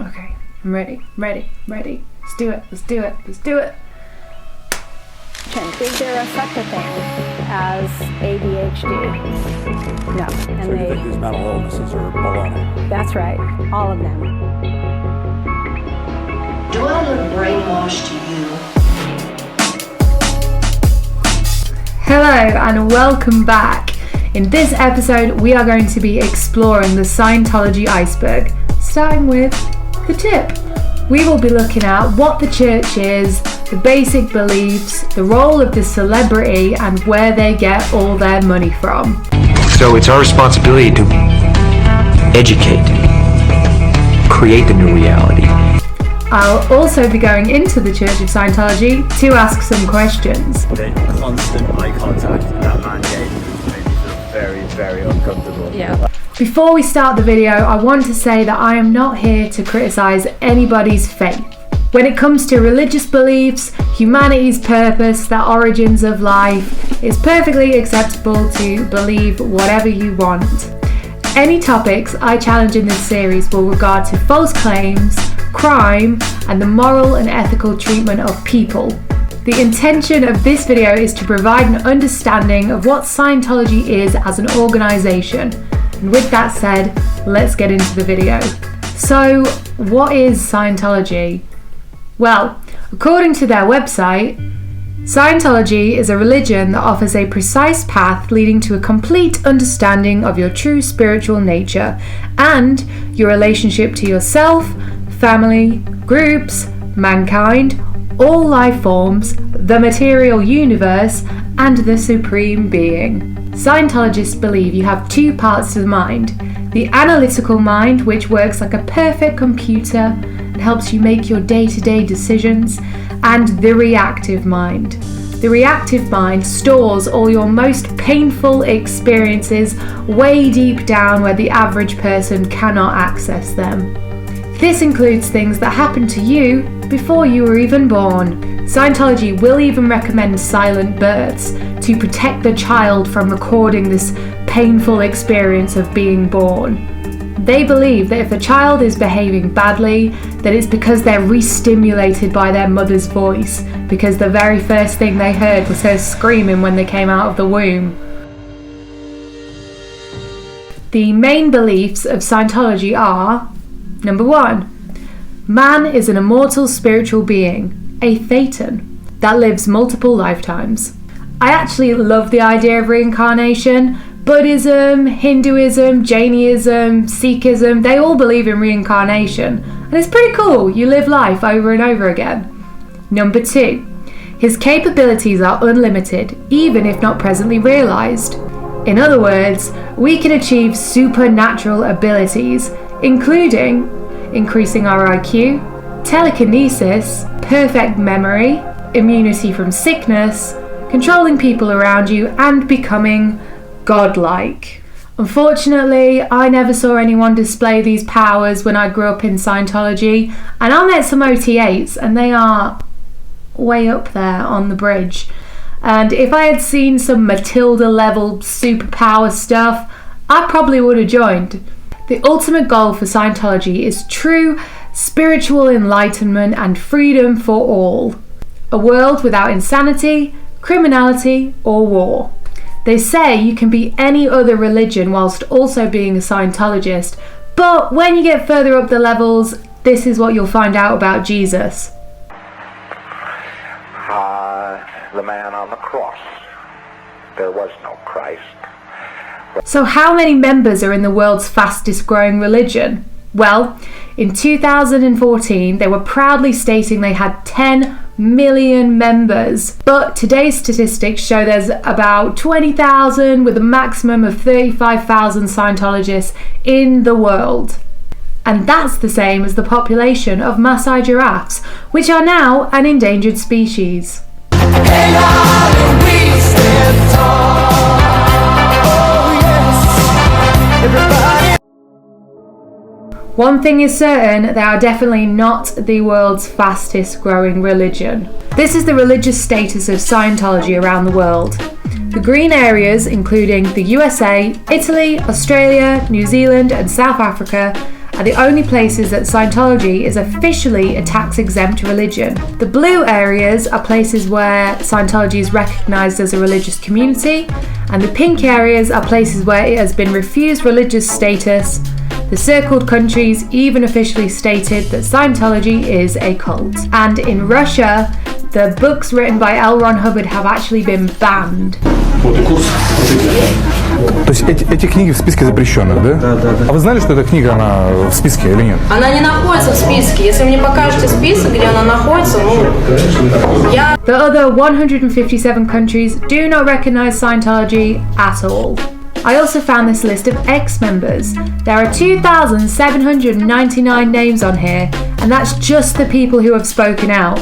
Okay, I'm ready. Let's do it. Is there such a thing as ADHD? No. And so you think these mental illnesses are baloney? That's right, all of them. Do I look brainwashed to you? Hello and welcome back. In this episode, we are going to be exploring the Scientology Iceberg, starting with the tip. We will be looking at what the church is, the basic beliefs, the role of the celebrity, and where they get all their money from. So it's our responsibility to educate, create the new reality. I'll also be going into the Church of Scientology to ask some questions. The constant eye contact that man gave made me feel very, very uncomfortable. Yeah. Before we start the video, I want to say that I am not here to criticise anybody's faith. When it comes to religious beliefs, humanity's purpose, the origins of life, it's perfectly acceptable to believe whatever you want. Any topics I challenge in this series will regard to false claims, crime, and the moral and ethical treatment of people. The intention of this video is to provide an understanding of what Scientology is as an organisation. And with that said, let's get into the video. So, what is Scientology? Well, according to their website, Scientology is a religion that offers a precise path leading to a complete understanding of your true spiritual nature and your relationship to yourself, family, groups, mankind, all life forms, the material universe, and the supreme being. Scientologists believe you have two parts to the mind: the analytical mind, which works like a perfect computer and helps you make your day-to-day decisions, and the reactive mind. The reactive mind stores all your most painful experiences way deep down where the average person cannot access them. This includes things that happened to you before you were even born. Scientology will even recommend silent births to protect the child from recording this painful experience of being born. They believe that if the child is behaving badly, that it's because they're re-stimulated by their mother's voice, because the very first thing they heard was her screaming when they came out of the womb. The main beliefs of Scientology are: number 1, man is an immortal spiritual being, a thetan, that lives multiple lifetimes. I actually love the idea of reincarnation. Buddhism, Hinduism, Jainism, Sikhism, they all believe in reincarnation. And it's pretty cool, you live life over and over again. Number 2, his capabilities are unlimited, even if not presently realised. In other words, we can achieve supernatural abilities, including increasing our IQ, telekinesis, perfect memory, immunity from sickness, controlling people around you, and becoming godlike. Unfortunately, I never saw anyone display these powers when I grew up in Scientology, and I met some OT8s and they are way up there on the bridge. And if I had seen some Matilda level superpower stuff, I probably would have joined. The ultimate goal for Scientology is true spiritual enlightenment and freedom for all. A world without insanity, criminality, or war. They say you can be any other religion whilst also being a Scientologist, but when you get further up the levels, this is what you'll find out about Jesus. The man on the cross. There was no Christ. So how many members are in the world's fastest growing religion? Well, in 2014, they were proudly stating they had 10 million members. But today's statistics show there's about 20,000 with a maximum of 35,000 Scientologists in the world. And that's the same as the population of Maasai giraffes, which are now an endangered species. One thing is certain, they are definitely not the world's fastest growing religion. This is the religious status of Scientology around the world. The green areas, including the USA, Italy, Australia, New Zealand and South Africa, are the only places that Scientology is officially a tax-exempt religion. The blue areas are places where Scientology is recognised as a religious community, and the pink areas are places where it has been refused religious status. The circled countries even officially stated that Scientology is a cult. And in Russia, the books written by L. Ron Hubbard have actually been banned. То есть эти книги в списке запрещенных, да? Да. А вы знали, что эта книга, она в списке или нет? Она не находится в списке. Если мне покажете список, где она находится, я... The other 157 countries do not recognize Scientology at all. I also found this list of ex-members. There are 2,799 names on here, and that's just the people who have spoken out.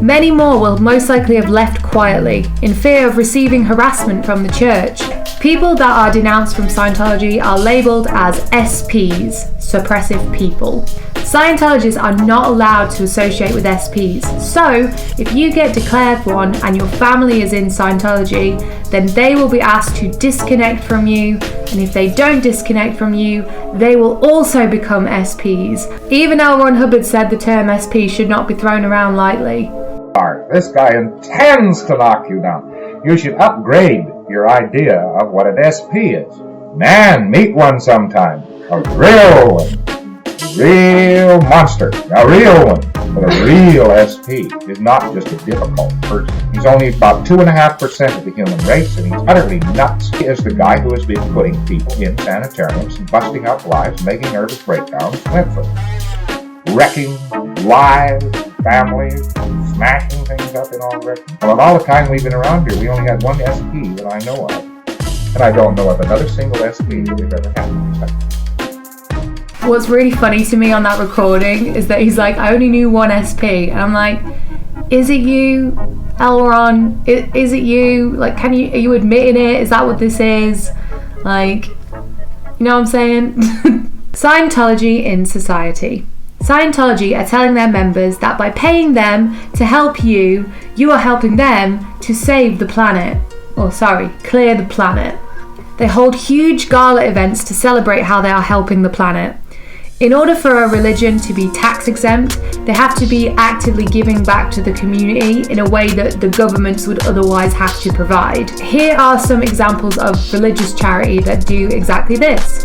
Many more will most likely have left quietly, in fear of receiving harassment from the church. People that are denounced from Scientology are labelled as SPs, suppressive people. Scientologists are not allowed to associate with SPs, so if you get declared one and your family is in Scientology, then they will be asked to disconnect from you, and if they don't disconnect from you, they will also become SPs. Even L. Ron Hubbard said the term SP should not be thrown around lightly. This guy intends to knock you down. You should upgrade your idea of what an SP is. Man, meet one sometime. A real one. Real monster. A real one. But a real SP is not just a difficult person. He's only about 2.5% of the human race, and he's utterly nuts. He is the guy who has been putting people in sanitariums and busting up lives, making nervous breakdowns, wrecking lives, families, smashing things up in all directions. Well, in all the time we've been around here, we only had one SP that I know of. And I don't know of another single SP that we've ever had. What's really funny to me on that recording is that he's like, I only knew one SP. And I'm like, is it you, Elron? Is it you? Like, are you admitting it? Is that what this is? Like, you know what I'm saying? Scientology in society. Scientology are telling their members that by paying them to help you, you are helping them to save the planet. Clear the planet. They hold huge gala events to celebrate how they are helping the planet. In order for a religion to be tax exempt, they have to be actively giving back to the community in a way that the governments would otherwise have to provide. Here are some examples of religious charity that do exactly this.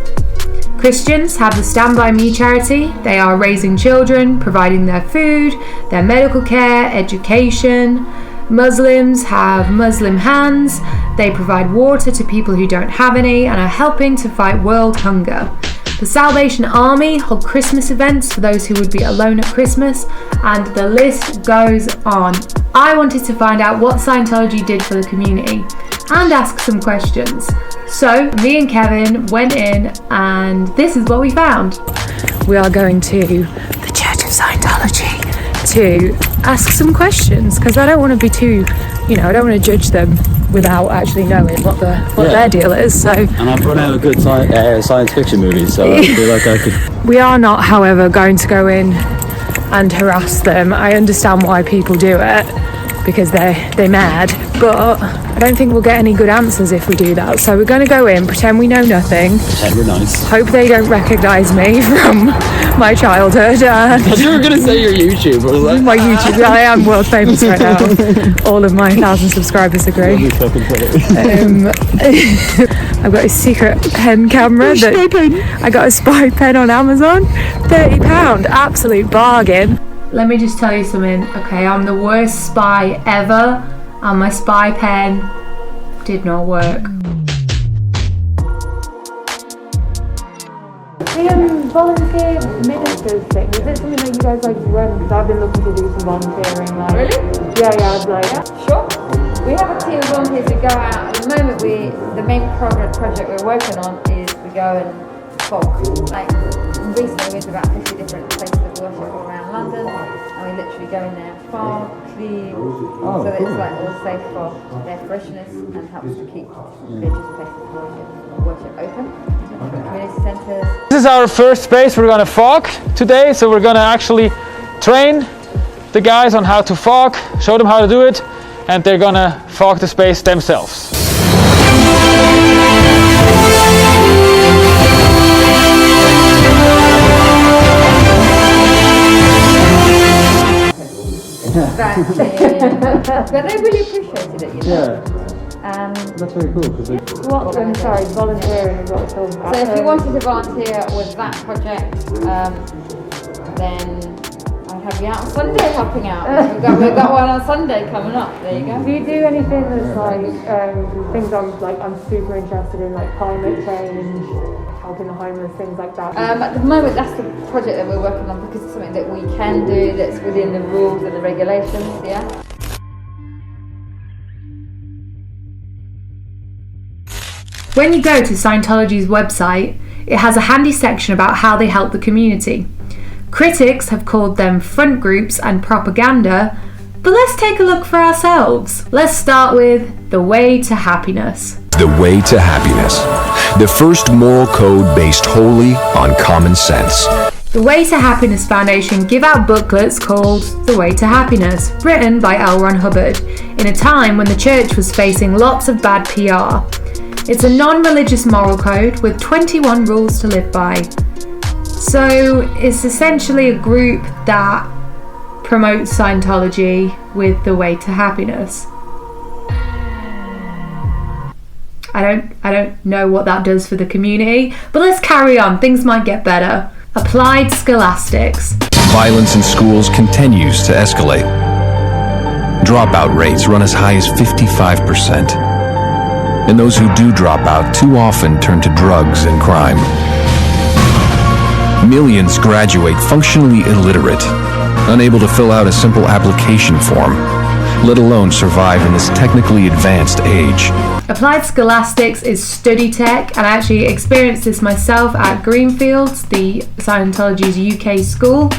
Christians have the Stand By Me charity. They are raising children, providing their food, their medical care, education. Muslims have Muslim Hands. They provide water to people who don't have any and are helping to fight world hunger. The Salvation Army hold Christmas events for those who would be alone at Christmas, and the list goes on. I wanted to find out what Scientology did for the community and ask some questions. So me and Kevin went in and this is what we found. We are going to the Church of Scientology to ask some questions because I don't want to be too, I don't want to judge them without actually knowing what their deal is. So, and I've run out of good science fiction movies, so I feel like I could. We are not, however, going to go in and harass them. I understand why people do it because they're mad, but I don't think we'll get any good answers if we do that. So we're going to go in, pretend we know nothing. Pretend we're nice. Hope they don't recognise me from my childhood. I thought you were going to say your YouTube. My YouTube. I am world famous right now. All of my 1,000 subscribers agree. I've got a secret pen camera. I got a spy pen on Amazon. £30. Absolute bargain. Let me just tell you something. Okay, I'm the worst spy ever. And my spy pen did not work. The volunteer ministers thing, is it something that you guys like to run? Because I've been looking to do some volunteering. Really? Yeah, I was like, Sure. We have a team of volunteers that go out. At the moment, the main project we're working on is we go and fog. Like recently, we went to about 50 different places of worship all around London, and we literally go in there, fog, clean, so that it's like all safe for their freshness and helps to keep religious places of worship open. Community centres. This is our first space we're going to fog today, so we're going to actually train the guys on how to fog, show them how to do it, and they're going to fog the space themselves. But they really appreciated it, you know. That's very cool. Volunteering is what it's all about. So if you wanted to volunteer with that project, then I'd have you out on Sunday helping out. We've got one on Sunday coming up. There you go. Do you do anything that's like things I'm super interested in, like climate change, helping the homeless, things like that? At the moment, that's the project that we're working on because it's something that we can do that's within the rules and the regulations. Yeah. When you go to Scientology's website, it has a handy section about how they help the community. Critics have called them front groups and propaganda, but let's take a look for ourselves. Let's start with The Way to Happiness. The Way to Happiness, the first moral code based wholly on common sense. The Way to Happiness Foundation give out booklets called The Way to Happiness, written by L. Ron Hubbard, in a time when the church was facing lots of bad PR. It's a non-religious moral code with 21 rules to live by. So it's essentially a group that promotes Scientology with The Way to Happiness. I don't know what that does for the community, but let's carry on, things might get better. Applied Scholastics. Violence in schools continues to escalate. Dropout rates run as high as 55%. And those who do drop out too often turn to drugs and crime. Millions graduate functionally illiterate, unable to fill out a simple application form, let alone survive in this technically advanced age. Applied Scholastics is study tech, and I actually experienced this myself at Greenfields, the Scientology's UK school.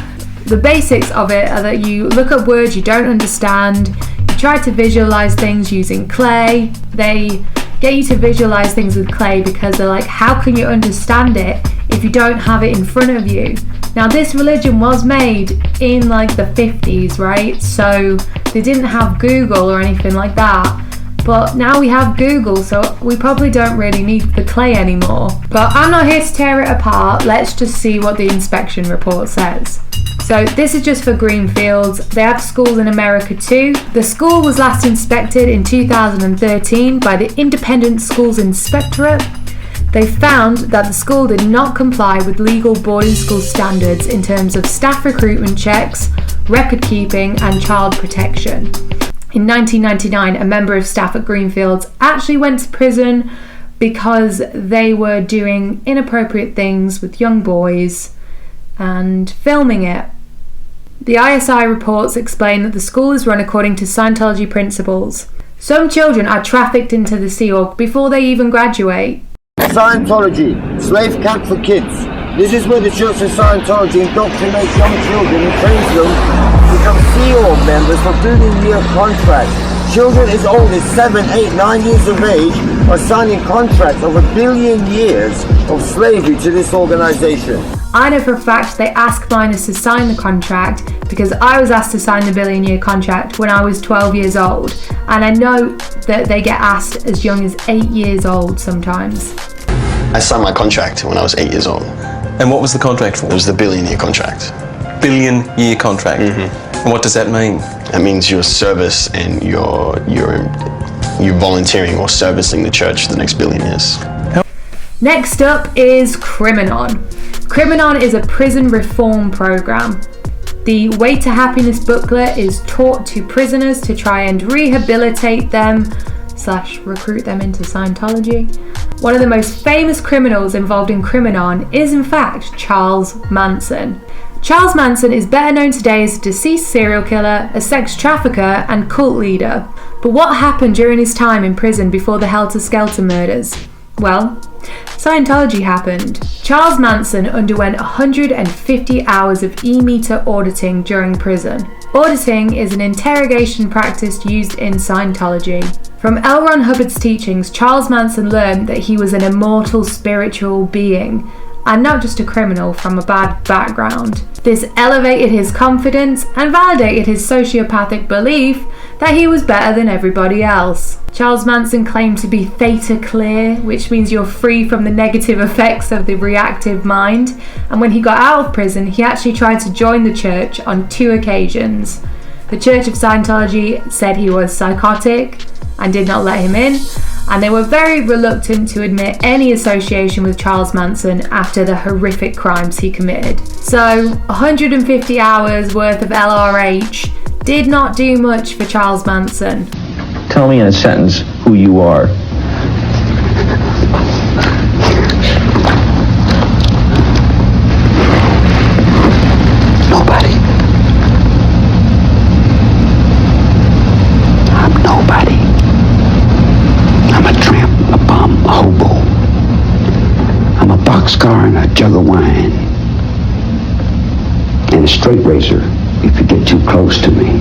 The basics of it are that you look up words you don't understand, you try to visualize things using clay. They get you to visualize things with clay because they're like, how can you understand it if you don't have it in front of you? Now, this religion was made in like the 50s, right? So they didn't have Google or anything like that. But now we have Google, so we probably don't really need the clay anymore. But I'm not here to tear it apart. Let's just see what the inspection report says. So this is just for Greenfields. They have schools in America too. The school was last inspected in 2013 by the Independent Schools Inspectorate. They found that the school did not comply with legal boarding school standards in terms of staff recruitment checks, record keeping, and child protection. In 1999, a member of staff at Greenfields actually went to prison because they were doing inappropriate things with young boys and filming it. The ISI reports explain that the school is run according to Scientology principles. Some children are trafficked into the Sea Org before they even graduate. Scientology, slave camp for kids. This is where the Church of Scientology indoctrinates young children and trains them to become Sea Org members for billion-year contracts. Children as old as 7, 8, 9 years of age are signing contracts over 1 billion years of slavery to this organization. I know for a fact they ask minors to sign the contract because I was asked to sign the 1 billion year contract when I was 12 years old, and I know that they get asked as young as 8 years old sometimes. I signed my contract when I was 8 years old. And what was the contract for? It was the 1 billion year contract. 1 billion year contract? Mm-hmm. And what does that mean? That means your service and you're volunteering or servicing the church for the next 1 billion years. Next up is Criminon. Criminon is a prison reform program. The Way to Happiness booklet is taught to prisoners to try and rehabilitate them / recruit them into Scientology. One of the most famous criminals involved in Criminon is in fact Charles Manson. Charles Manson is better known today as a deceased serial killer, a sex trafficker and cult leader. But what happened during his time in prison before the Helter Skelter murders? Well, Scientology happened. Charles Manson underwent 150 hours of e-meter auditing during prison. Auditing is an interrogation practice used in Scientology. From L. Ron Hubbard's teachings, Charles Manson learned that he was an immortal spiritual being, and not just a criminal from a bad background. This elevated his confidence and validated his sociopathic belief that he was better than everybody else. Charles Manson claimed to be theta clear, which means you're free from the negative effects of the reactive mind, and when he got out of prison, he actually tried to join the church on 2 occasions. The Church of Scientology said he was psychotic and did not let him in, and they were very reluctant to admit any association with Charles Manson after the horrific crimes he committed. So 150 hours worth of LRH did not do much for Charles Manson. Tell me in a sentence who you are. Nobody. I'm nobody. I'm a tramp, a bum, a hobo. I'm a boxcar and a jug of wine. And a straight razor if you get too close to me.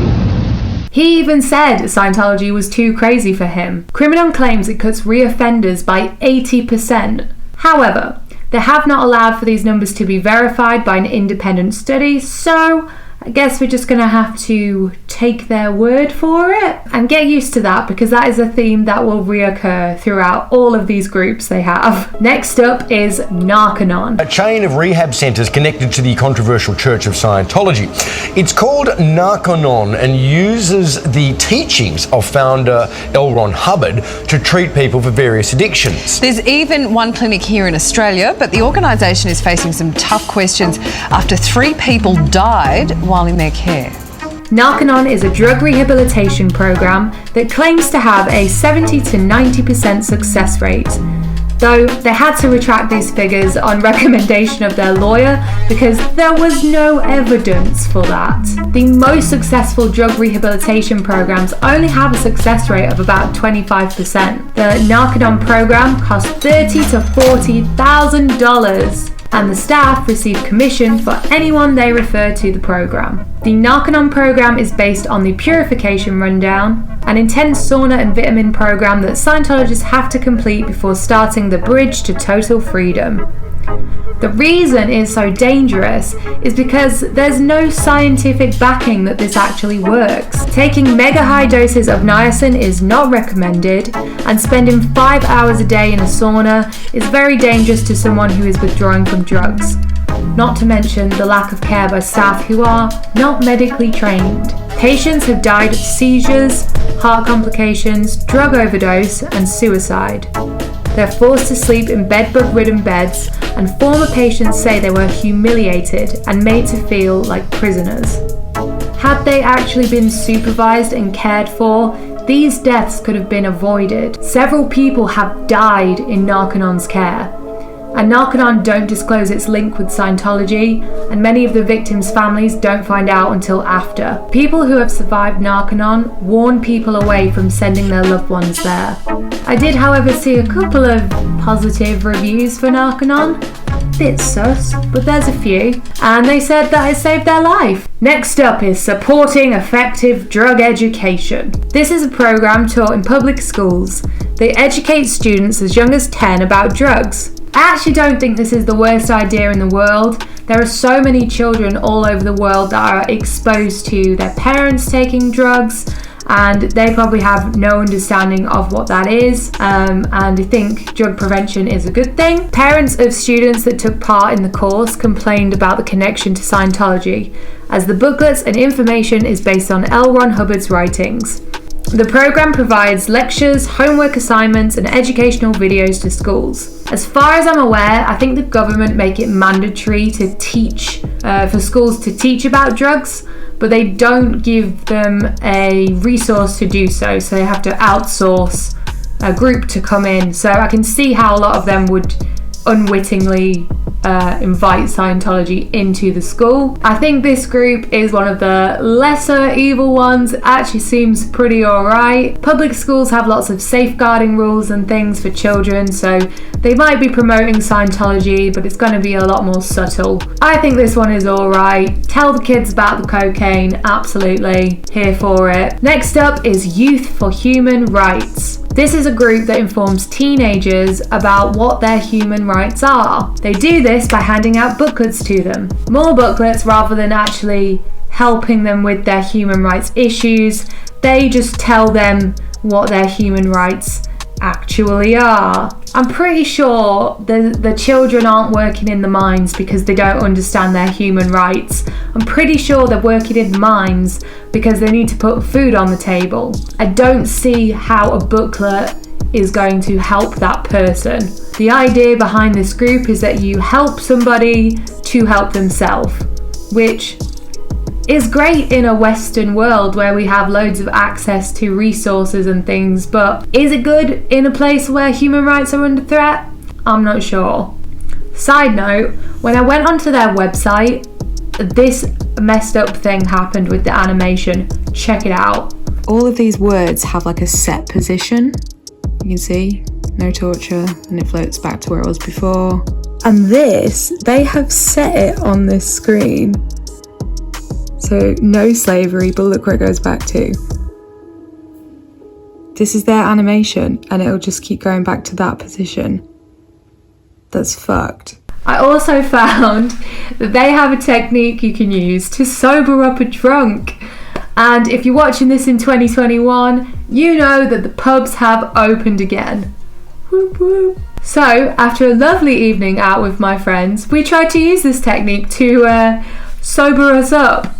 He even said Scientology was too crazy for him. Criminon claims it cuts reoffenders by 80%. However, they have not allowed for these numbers to be verified by an independent study, so I guess we're just gonna have to take their word for it and get used to that, because that is a theme that will reoccur throughout all of these groups they have. Next up is Narconon, a chain of rehab centres connected to the controversial Church of Scientology. It's called Narconon and uses the teachings of founder L. Ron Hubbard to treat people for various addictions. There's even one clinic here in Australia, but the organisation is facing some tough questions after 3 people died while in their care. Narconon is a drug rehabilitation program that claims to have a 70 to 90% success rate, though they had to retract these figures on recommendation of their lawyer because there was no evidence for that. The most successful drug rehabilitation programs only have a success rate of about 25%. The Narconon program costs $30,000 to $40,000. And the staff receive commission for anyone they refer to the program. The Narconon program is based on the Purification Rundown, an intense sauna and vitamin program that Scientologists have to complete before starting the bridge to total freedom. The reason it's so dangerous is because there's no scientific backing that this actually works. Taking mega high doses of niacin is not recommended, and spending 5 hours a day in a sauna is very dangerous to someone who is withdrawing from drugs. Not to mention the lack of care by staff who are not medically trained. Patients have died of seizures, heart complications, drug overdose, and suicide. They're forced to sleep in bedbug-ridden beds, and former patients say they were humiliated and made to feel like prisoners. Had they actually been supervised and cared for, these deaths could have been avoided. Several people have died in Narconon's care, and Narconon don't disclose its link with Scientology, and many of the victims' families don't find out until after. People who have survived Narconon warn people away from sending their loved ones there. I did, however, see a couple of positive reviews for Narconon. Bit sus, but there's a few, and they said that it saved their life. Next up is supporting effective drug education. This is a program taught in public schools. They educate students as young as 10 about drugs. I actually don't think this is the worst idea in the world. There are so many children all over the world that are exposed to their parents taking drugs, and they probably have no understanding of what that is, and I think drug prevention is a good thing. Parents of students that took part in the course complained about the connection to Scientology, as the booklets and information is based on L. Ron Hubbard's writings. The program provides lectures, homework assignments, and educational videos to schools. As far as I'm aware, I think the government make it mandatory to teach, for schools to teach about drugs, but they don't give them a resource to do so, so they have to outsource a group to come in. So I can see how a lot of them would unwittingly invite Scientology into the school. I think this group is one of the lesser evil ones. It actually seems pretty alright. Public schools have lots of safeguarding rules and things for children, so they might be promoting Scientology, but it's going to be a lot more subtle. I think this one is alright. Tell the kids about the cocaine, absolutely. Here for it. Next up is Youth for Human Rights. This is a group that informs teenagers about what their human rights are. They do this by handing out booklets to them. More booklets rather than actually helping them with their human rights issues. They just tell them what their human rights actually are. I'm pretty sure the children aren't working in the mines because they don't understand their human rights. I'm pretty sure they're working in the mines because they need to put food on the table. I don't see how a booklet is going to help that person. The idea behind this group is that you help somebody to help themselves, which is great in a Western world where we have loads of access to resources and things, but is it good in a place where human rights are under threat? I'm not sure. Side note, when I went onto their website, this messed up thing happened with the animation. Check it out. All of these words have like a set position. You can see, no torture, and it floats back to where it was before. And this, they have set it on this screen. So no slavery, but look where it goes back to. This is their animation, and it'll just keep going back to that position. That's fucked. I also found that they have a technique you can use to sober up a drunk. And if you're watching this in 2021, you know that the pubs have opened again. Whoop whoop. So, after a lovely evening out with my friends, we tried to use this technique to sober us up.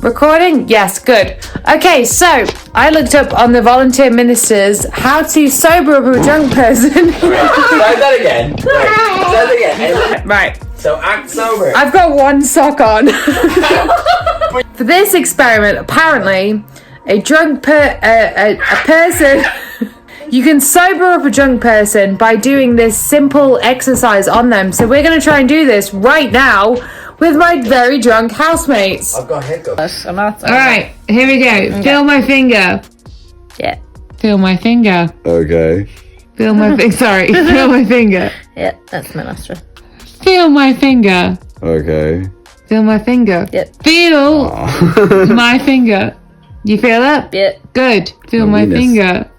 Recording? Yes, good. Okay, so I looked up on the volunteer ministers how to sober up a drunk person. Try that again. Right. Try that again. Right. So act sober. I've got one sock on. For this experiment, apparently, a person, you can sober up a drunk person by doing this simple exercise on them. So we're going to try and do this right now with my very drunk housemates. I've got hiccups. Alright, here we go. Okay. Feel my finger. Yeah. Feel my finger. Okay. Feel my finger. Sorry, feel my finger. Yeah, that's my nostril. Feel my finger. Okay. Feel my finger. Yep. Feel my finger. You feel that? Yeah. Good. Feel my Venus. finger.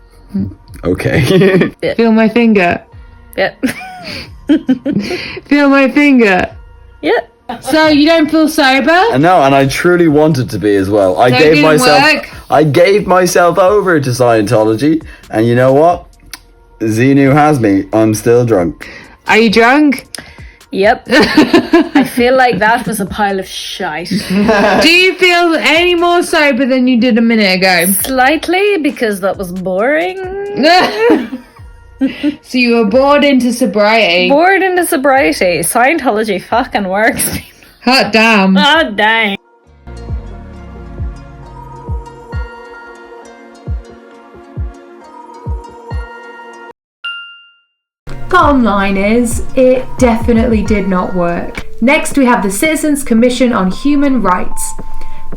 Okay. Yeah. Feel my finger. Yep. Feel my finger. Yep. So you don't feel sober? No, and I truly wanted to be as well. So it didn't work? I gave myself over to Scientology, and you know what? Xenu has me. I'm still drunk. Are you drunk? Yep. I feel like that was a pile of shite. Do you feel any more sober than you did a minute ago? Slightly, because that was boring. So you were bored into sobriety? Bored into sobriety. Scientology fucking works. Hot damn. Oh, dang. Bottom line is, it definitely did not work. Next we have the Citizens Commission on Human Rights.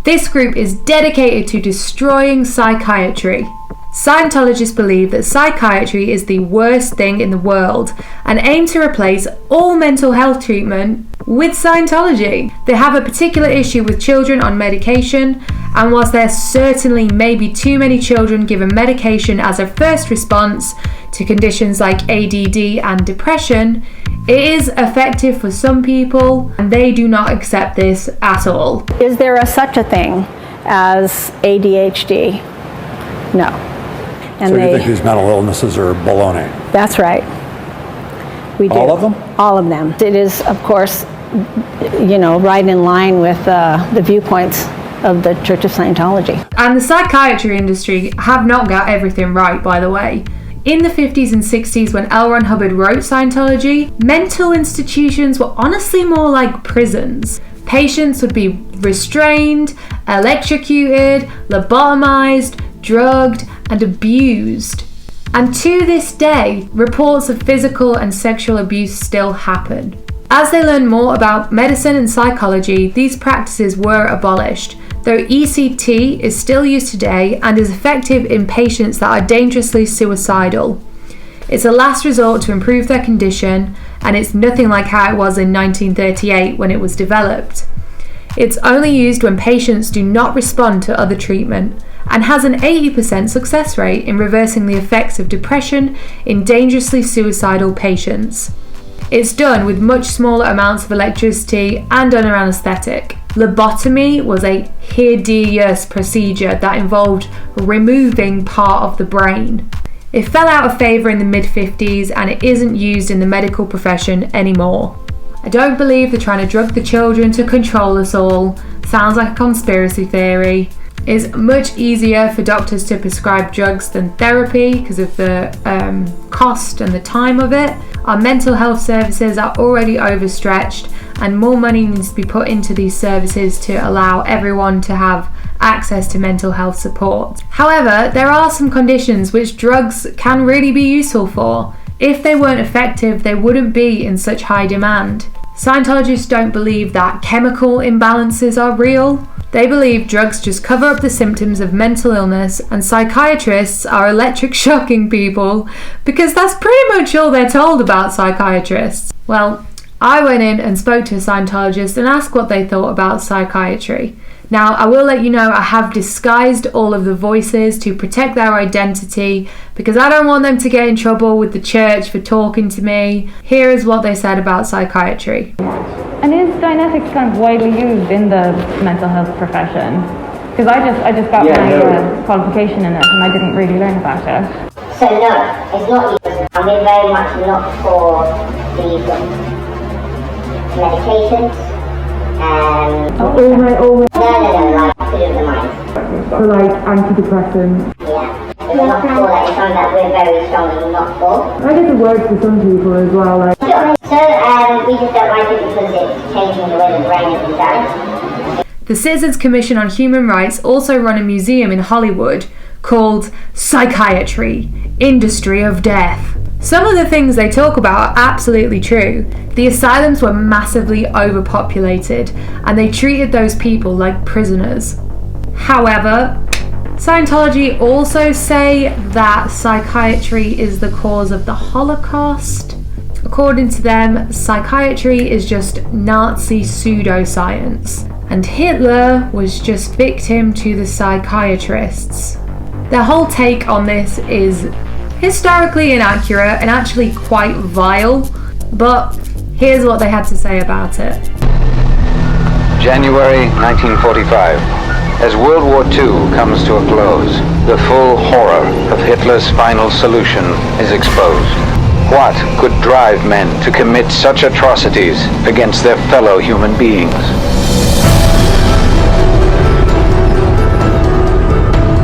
This group is dedicated to destroying psychiatry. Scientologists believe that psychiatry is the worst thing in the world and aim to replace all mental health treatment with Scientology. They have a particular issue with children on medication, and whilst there certainly may be too many children given medication as a first response to conditions like ADD and depression, it is effective for some people and they do not accept this at all. Is there such a thing as ADHD? No. And so you think these mental illnesses are baloney? That's right. We do. All of them? All of them. It is, of course, right in line with the viewpoints of the Church of Scientology. And the psychiatry industry have not got everything right, by the way. In the 50s and 60s, when L. Ron Hubbard wrote Scientology, mental institutions were honestly more like prisons. Patients would be restrained, electrocuted, lobotomized, drugged, and abused. And to this day, reports of physical and sexual abuse still happen. As they learn more about medicine and psychology, these practices were abolished, though ECT is still used today and is effective in patients that are dangerously suicidal. It's a last resort to improve their condition, and it's nothing like how it was in 1938 when it was developed. It's only used when patients do not respond to other treatment, and has an 80% success rate in reversing the effects of depression in dangerously suicidal patients. It's done with much smaller amounts of electricity and under anaesthetic. Lobotomy was a hideous procedure that involved removing part of the brain. It fell out of favour in the mid-50s and it isn't used in the medical profession anymore. I don't believe they're trying to drug the children to control us all. Sounds like a conspiracy theory. It's much easier for doctors to prescribe drugs than therapy because of the cost and the time of it. Our mental health services are already overstretched and more money needs to be put into these services to allow everyone to have access to mental health support. However, there are some conditions which drugs can really be useful for. If they weren't effective, they wouldn't be in such high demand. Scientologists don't believe that chemical imbalances are real. They believe drugs just cover up the symptoms of mental illness, and psychiatrists are electric shocking people because that's pretty much all they're told about psychiatrists. Well, I went in and spoke to a Scientologist and asked what they thought about psychiatry. Now, I will let you know I have disguised all of the voices to protect their identity because I don't want them to get in trouble with the church for talking to me. Here is what they said about psychiatry. And is Dianetics kind of widely used in the mental health profession? Because I just got my qualification in it and I didn't really learn about it. So no, it's not used. I mean, very much not for the medications. All right. No, like to do with the mind. So like antidepressants. Yeah. It's not for that, it's something that we're very strongly not for. I guess it works for some people as well. Like. Sure. So we just don't like it because it's changing the way the brain is designed. The Citizens Commission on Human Rights also run a museum in Hollywood called Psychiatry, Industry of Death. Some of the things they talk about are absolutely true. The asylums were massively overpopulated and they treated those people like prisoners. However, Scientology also say that psychiatry is the cause of the Holocaust. According to them, psychiatry is just Nazi pseudoscience, and Hitler was just victim to the psychiatrists. Their whole take on this is historically inaccurate and actually quite vile, but here's what they had to say about it. January 1945. As World War II comes to a close, the full horror of Hitler's final solution is exposed. What could drive men to commit such atrocities against their fellow human beings?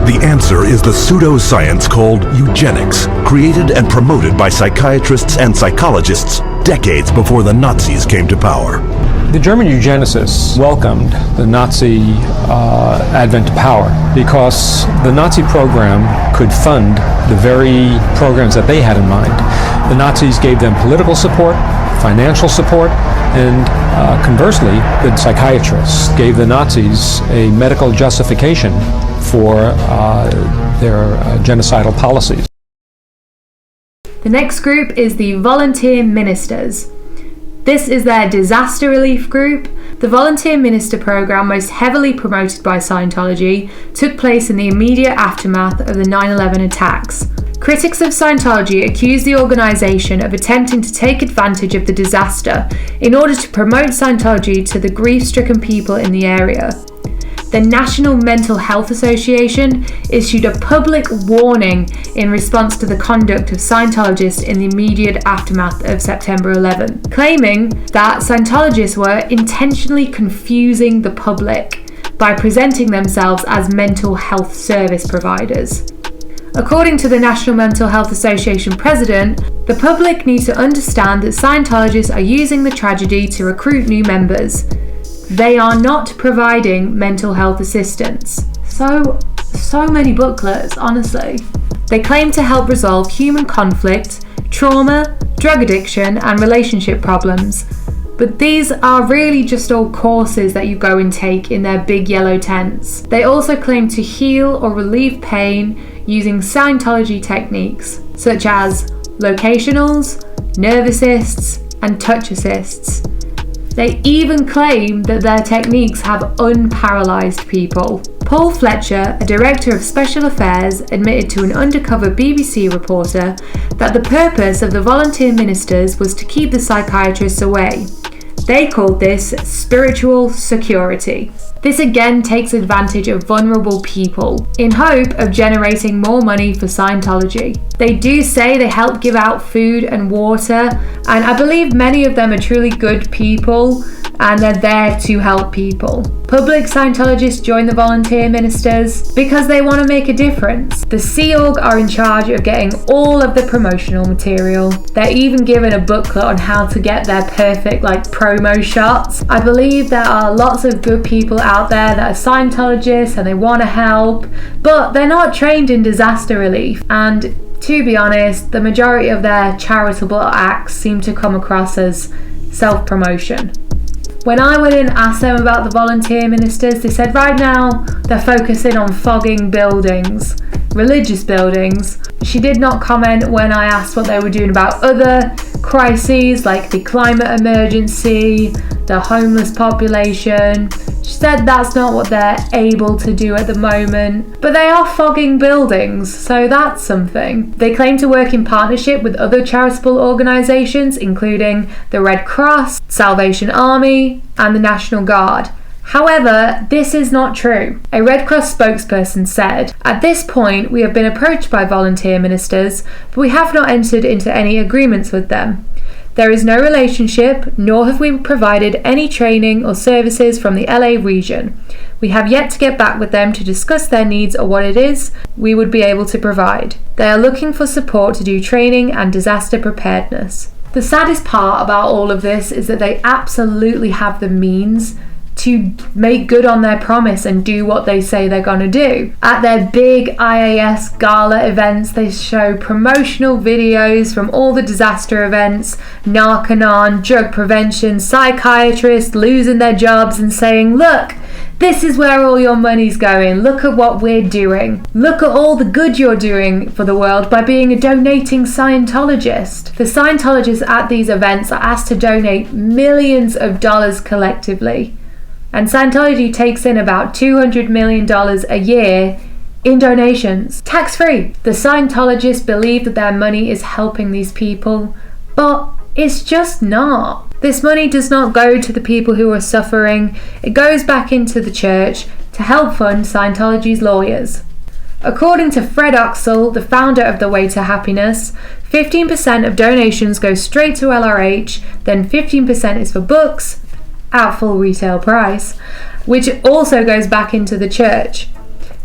The answer is the pseudoscience called eugenics, created and promoted by psychiatrists and psychologists decades before the Nazis came to power. The German eugenicists welcomed the Nazi advent to power because the Nazi program could fund the very programs that they had in mind. The Nazis gave them political support, financial support, and conversely, the psychiatrists gave the Nazis a medical justification for their genocidal policies. The next group is the Volunteer Ministers. This is their disaster relief group. The Volunteer Minister program, most heavily promoted by Scientology, took place in the immediate aftermath of the 9/11 attacks. Critics of Scientology accuse the organisation of attempting to take advantage of the disaster in order to promote Scientology to the grief-stricken people in the area. The National Mental Health Association issued a public warning in response to the conduct of Scientologists in the immediate aftermath of September 11, claiming that Scientologists were intentionally confusing the public by presenting themselves as mental health service providers. According to the National Mental Health Association president, the public needs to understand that Scientologists are using the tragedy to recruit new members. They are not providing mental health assistance. So many booklets, honestly. They claim to help resolve human conflict, trauma, drug addiction, and relationship problems. But these are really just all courses that you go and take in their big yellow tents. They also claim to heal or relieve pain using Scientology techniques, such as locationals, nerve assists, and touch assists. They even claim that their techniques have unparalysed people. Paul Fletcher, a director of special affairs, admitted to an undercover BBC reporter that the purpose of the volunteer ministers was to keep the psychiatrists away. They called this spiritual security. This again takes advantage of vulnerable people in hope of generating more money for Scientology. They do say they help give out food and water, and I believe many of them are truly good people and they're there to help people. Public Scientologists join the volunteer ministers because they want to make a difference. The Sea Org are in charge of getting all of the promotional material. They're even given a booklet on how to get their perfect promo shots. I believe there are lots of good people out there that are Scientologists and they want to help, but they're not trained in disaster relief, and to be honest, the majority of their charitable acts seem to come across as self-promotion. When I went in and asked them about the volunteer ministers, they said right now they're focusing on fogging buildings, religious buildings. She did not comment when I asked what they were doing about other crises like the climate emergency, the homeless population. She said that's not what they're able to do at the moment, but they are fogging buildings, so that's something. They claim to work in partnership with other charitable organisations, including the Red Cross, Salvation Army, and the National Guard. However, this is not true. A Red Cross spokesperson said, "At this point, we have been approached by volunteer ministers, but we have not entered into any agreements with them. There is no relationship, nor have we provided any training or services from the LA region. We have yet to get back with them to discuss their needs or what it is we would be able to provide. They are looking for support to do training and disaster preparedness." The saddest part about all of this is that they absolutely have the means to make good on their promise and do what they say they're going to do. At their big IAS gala events, they show promotional videos from all the disaster events, Narconon, drug prevention, psychiatrists losing their jobs and saying, "Look, this is where all your money's going. Look at what we're doing. Look at all the good you're doing for the world by being a donating Scientologist." The Scientologists at these events are asked to donate millions of dollars collectively. And Scientology takes in about $200 million a year in donations, tax-free. The Scientologists believe that their money is helping these people, but it's just not. This money does not go to the people who are suffering. It goes back into the church to help fund Scientology's lawyers. According to Fred Oxel, the founder of The Way to Happiness, 15% of donations go straight to LRH, then 15% is for books, at full retail price, which also goes back into the church.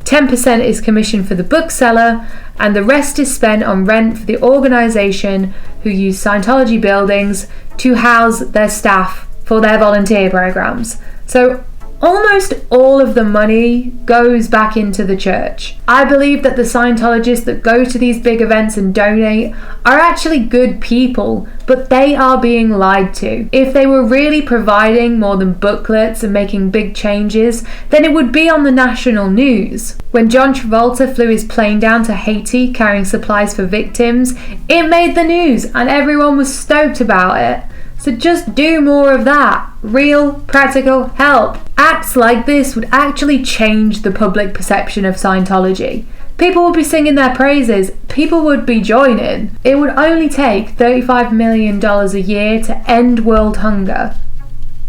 10% is commission for the bookseller, and the rest is spent on rent for the organisation who use Scientology buildings to house their staff for their volunteer programs. So almost all of the money goes back into the church. I believe that the Scientologists that go to these big events and donate are actually good people, but they are being lied to. If they were really providing more than booklets and making big changes, then it would be on the national news. When John Travolta flew his plane down to Haiti carrying supplies for victims, it made the news and everyone was stoked about it. So just do more of that. Real, practical help. Acts like this would actually change the public perception of Scientology. People would be singing their praises. People would be joining. It would only take $35 million a year to end world hunger.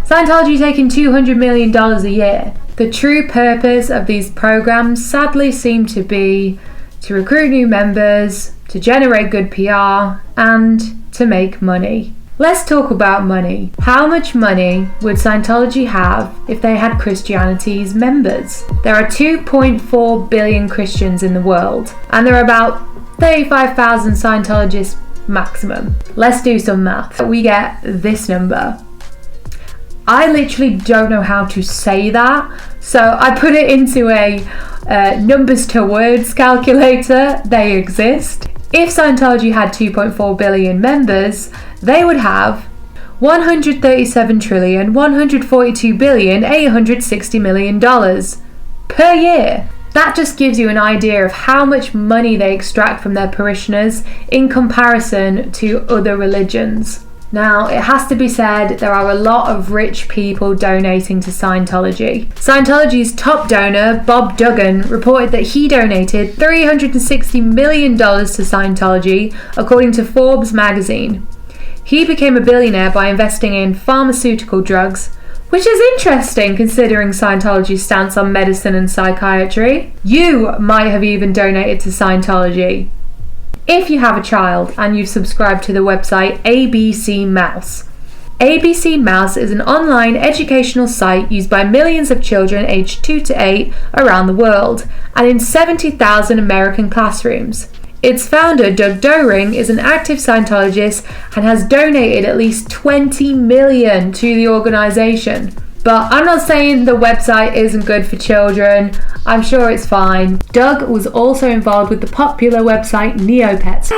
Scientology taking $200 million a year. The true purpose of these programs sadly seem to be to recruit new members, to generate good PR, and to make money. Let's talk about money. How much money would Scientology have if they had Christianity's members? There are 2.4 billion Christians in the world, and there are about 35,000 Scientologists maximum. Let's do some math. We get this number. I literally don't know how to say that, so I put it into a numbers to words calculator. They exist. If Scientology had 2.4 billion members, they would have 137,142,860,000,000 per year. That just gives you an idea of how much money they extract from their parishioners in comparison to other religions. Now, it has to be said, there are a lot of rich people donating to Scientology. Scientology's top donor, Bob Duggan, reported that he donated $360 million to Scientology, according to Forbes magazine. He became a billionaire by investing in pharmaceutical drugs, which is interesting considering Scientology's stance on medicine and psychiatry. You might have even donated to Scientology. If you have a child and you've subscribed to the website ABC Mouse. ABC Mouse is an online educational site used by millions of children aged 2 to 8 around the world and in 70,000 American classrooms. Its founder, Doug Doering, is an active Scientologist and has donated at least $20 million to the organisation. But I'm not saying the website isn't good for children. I'm sure it's fine. Doug was also involved with the popular website Neopets.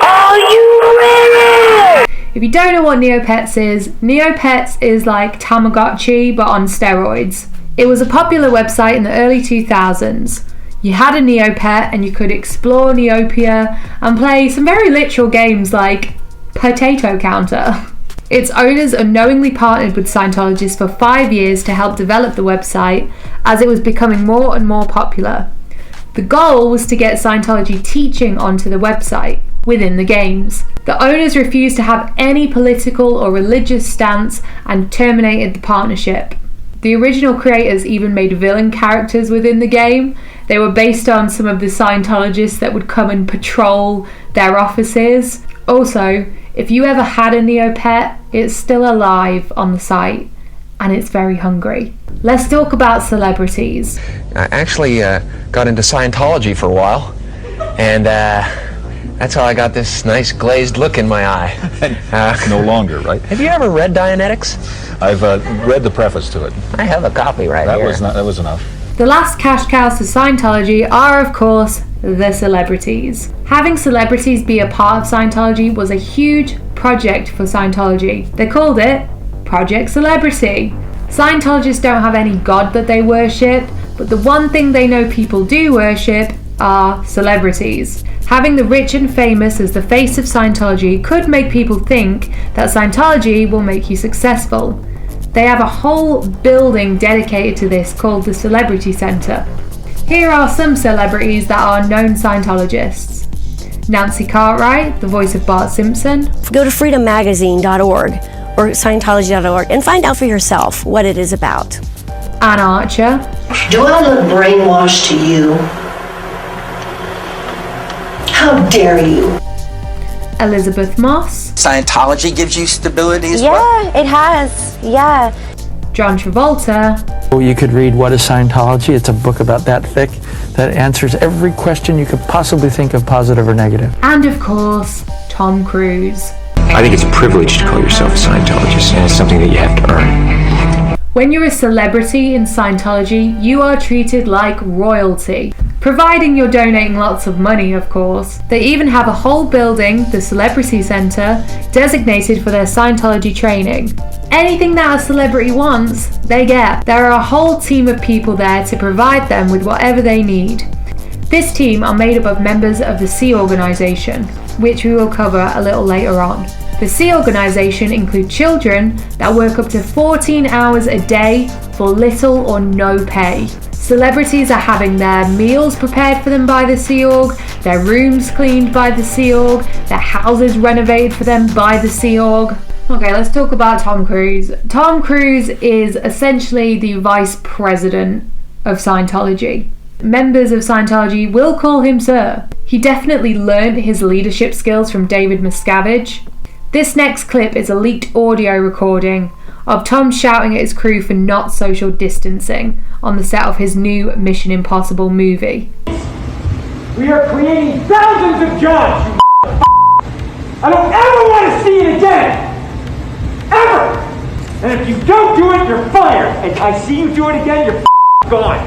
Are you ready? If you don't know what Neopets is like Tamagotchi but on steroids. It was a popular website in the early 2000s. You had a Neopet and you could explore Neopia and play some very literal games like Potato Counter. Its owners unknowingly partnered with Scientologists for 5 years to help develop the website as it was becoming more and more popular. The goal was to get Scientology teaching onto the website within the games. The owners refused to have any political or religious stance and terminated the partnership. The original creators even made villain characters within the game. They were based on some of the Scientologists that would come and patrol their offices. Also, if you ever had a Neopet, it's still alive on the site and it's very hungry. Let's talk about celebrities. I actually got into Scientology for a while, and that's how I got this nice glazed look in my eye. No longer, right? Have you ever read Dianetics? I've read the preface to it. I have a copy right here. That was enough. The last cash cows for Scientology are, of course, the celebrities. Having celebrities be a part of Scientology was a huge project for Scientology. They called it Project Celebrity. Scientologists don't have any god that they worship, but the one thing they know people do worship are celebrities. Having the rich and famous as the face of Scientology could make people think that Scientology will make you successful. They have a whole building dedicated to this called the Celebrity Center. Here are some celebrities that are known Scientologists. Nancy Cartwright, the voice of Bart Simpson. Go to freedommagazine.org or Scientology.org and find out for yourself what it is about. Ann Archer. Do I look brainwashed to you? How dare you? Elizabeth Moss. Scientology gives you stability as well? Yeah, it has. Yeah. John Travolta. You could read What is Scientology? It's a book about that thick that answers every question you could possibly think of, positive or negative. And of course, Tom Cruise. I think it's a privilege to call yourself a Scientologist, and it's something that you have to earn. When you're a celebrity in Scientology, you are treated like royalty. Providing you're donating lots of money, of course. They even have a whole building, the Celebrity Center, designated for their Scientology training. Anything that a celebrity wants, they get. There are a whole team of people there to provide them with whatever they need. This team are made up of members of the Sea Organization, which we will cover a little later on. The Sea Organization include children that work up to 14 hours a day for little or no pay. Celebrities are having their meals prepared for them by the Sea Org, their rooms cleaned by the Sea Org, their houses renovated for them by the Sea Org. Okay, let's talk about Tom Cruise. Tom Cruise is essentially the vice president of Scientology. Members of Scientology will call him sir. He definitely learned his leadership skills from David Miscavige. This next clip is a leaked audio recording of Tom shouting at his crew for not social distancing on the set of his new Mission Impossible movie. We are creating thousands of jobs, you I don't ever want to see it again! Ever! And if you don't do it, you're fired! And I see you do it again, you're gone!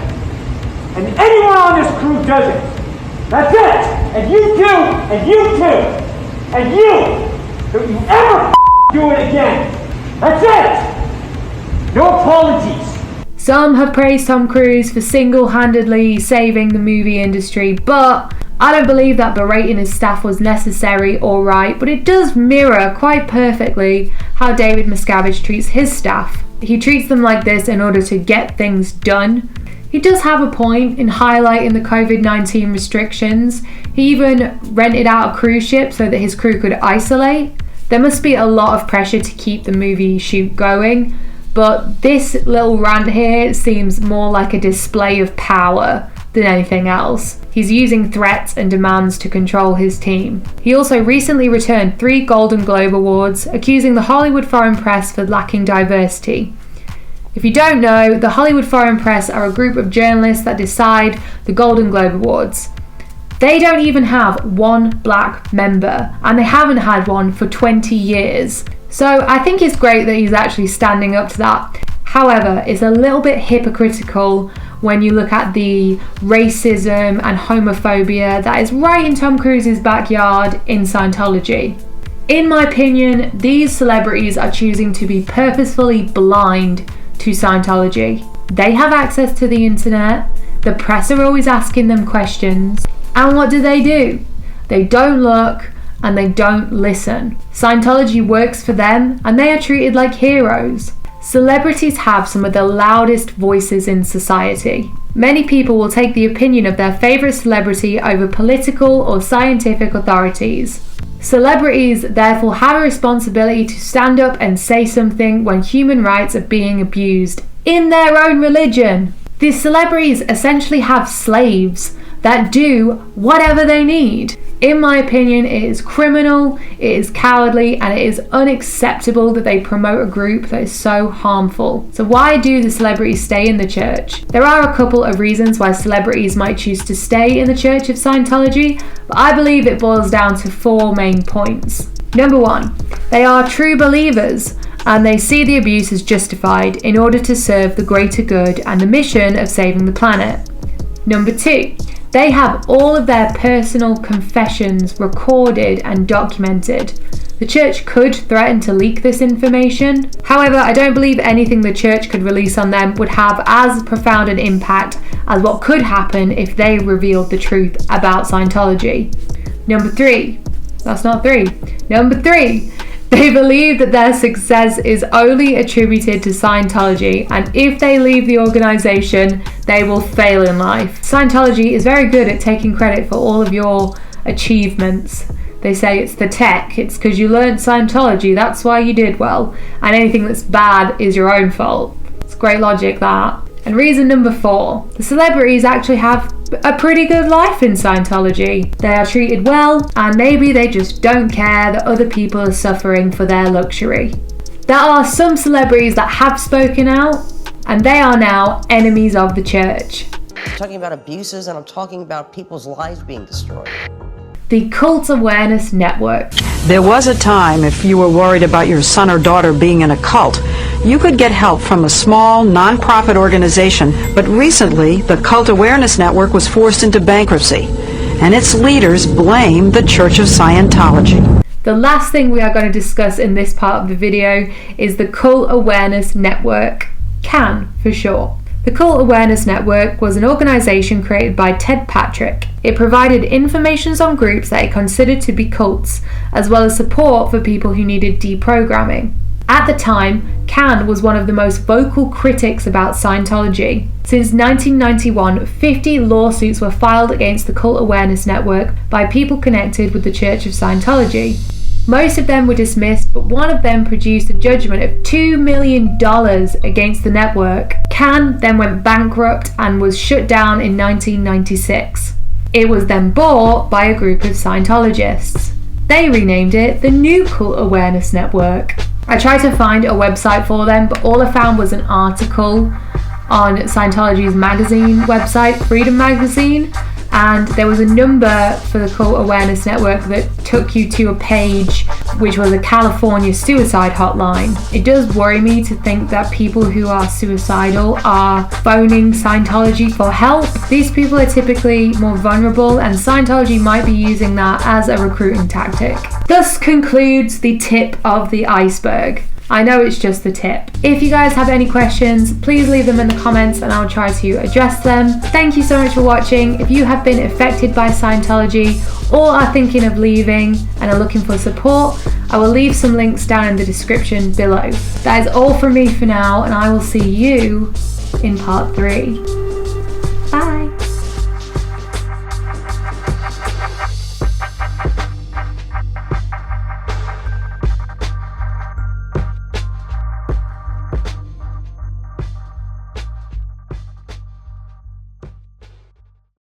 And anyone on this crew does it! That's it! And you too! And you too! And you! Don't you ever do it again! That's it! No apologies! Some have praised Tom Cruise for single-handedly saving the movie industry, but I don't believe that berating his staff was necessary or right, but it does mirror quite perfectly how David Miscavige treats his staff. He treats them like this in order to get things done. He does have a point in highlighting the COVID-19 restrictions. He even rented out a cruise ship so that his crew could isolate. There must be a lot of pressure to keep the movie shoot going, but this little rant here seems more like a display of power than anything else. He's using threats and demands to control his team. He also recently returned 3 Golden Globe Awards, accusing the Hollywood Foreign Press for lacking diversity. If you don't know, the Hollywood Foreign Press are a group of journalists that decide the Golden Globe Awards. They don't even have one black member, and they haven't had one for 20 years. So I think it's great that he's actually standing up to that. However, it's a little bit hypocritical when you look at the racism and homophobia that is right in Tom Cruise's backyard in Scientology. In my opinion, these celebrities are choosing to be purposefully blind to Scientology. They have access to the internet, the press are always asking them questions, and what do? They don't look and they don't listen. Scientology works for them and they are treated like heroes. Celebrities have some of the loudest voices in society. Many people will take the opinion of their favourite celebrity over political or scientific authorities. Celebrities therefore have a responsibility to stand up and say something when human rights are being abused in their own religion. These celebrities essentially have slaves that do whatever they need. In my opinion, it is criminal, it is cowardly, and it is unacceptable that they promote a group that is so harmful. So why do the celebrities stay in the church? There are a couple of reasons why celebrities might choose to stay in the Church of Scientology, but I believe it boils down to 4 main points. Number 1, they are true believers, and they see the abuse as justified in order to serve the greater good and the mission of saving the planet. Number 2, they have all of their personal confessions recorded and documented. The church could threaten to leak this information. However, I don't believe anything the church could release on them would have as profound an impact as what could happen if they revealed the truth about Scientology. Number 3, that's not 3. Number 3, they believe that their success is only attributed to Scientology, and if they leave the organisation, they will fail in life. Scientology is very good at taking credit for all of your achievements. They say it's the tech, it's because you learned Scientology, that's why you did well, and anything that's bad is your own fault. It's great logic, that. And reason number 4, the celebrities actually have a pretty good life in Scientology. They are treated well, and maybe they just don't care that other people are suffering for their luxury. There are some celebrities that have spoken out, and they are now enemies of the church. I'm talking about abuses, and I'm talking about people's lives being destroyed. The Cult Awareness Network. There was a time if you were worried about your son or daughter being in a cult, you could get help from a small, non-profit organization, but recently the Cult Awareness Network was forced into bankruptcy, and its leaders blame the Church of Scientology. The last thing we are going to discuss in this part of the video is the Cult Awareness Network, CAN for short. The Cult Awareness Network was an organisation created by Ted Patrick. It provided information on groups that it considered to be cults, as well as support for people who needed deprogramming. At the time, CAN was one of the most vocal critics about Scientology. Since 1991, 50 lawsuits were filed against the Cult Awareness Network by people connected with the Church of Scientology. Most of them were dismissed, but one of them produced a judgment of $2 million against the network. CAN then went bankrupt and was shut down in 1996. It was then bought by a group of Scientologists. They renamed it the New Cult Awareness Network. I tried to find a website for them, but all I found was an article on Scientology's magazine website, Freedom Magazine, and there was a number for the Cult Awareness Network that took you to a page which was a California suicide hotline. It does worry me to think that people who are suicidal are phoning Scientology for help. These people are typically more vulnerable, and Scientology might be using that as a recruiting tactic. Thus concludes the tip of the iceberg. I know it's just the tip. If you guys have any questions, please leave them in the comments and I'll try to address them. Thank you so much for watching. If you have been affected by Scientology or are thinking of leaving and are looking for support, I will leave some links down in the description below. That is all from me for now, and I will see you in part 3. Bye.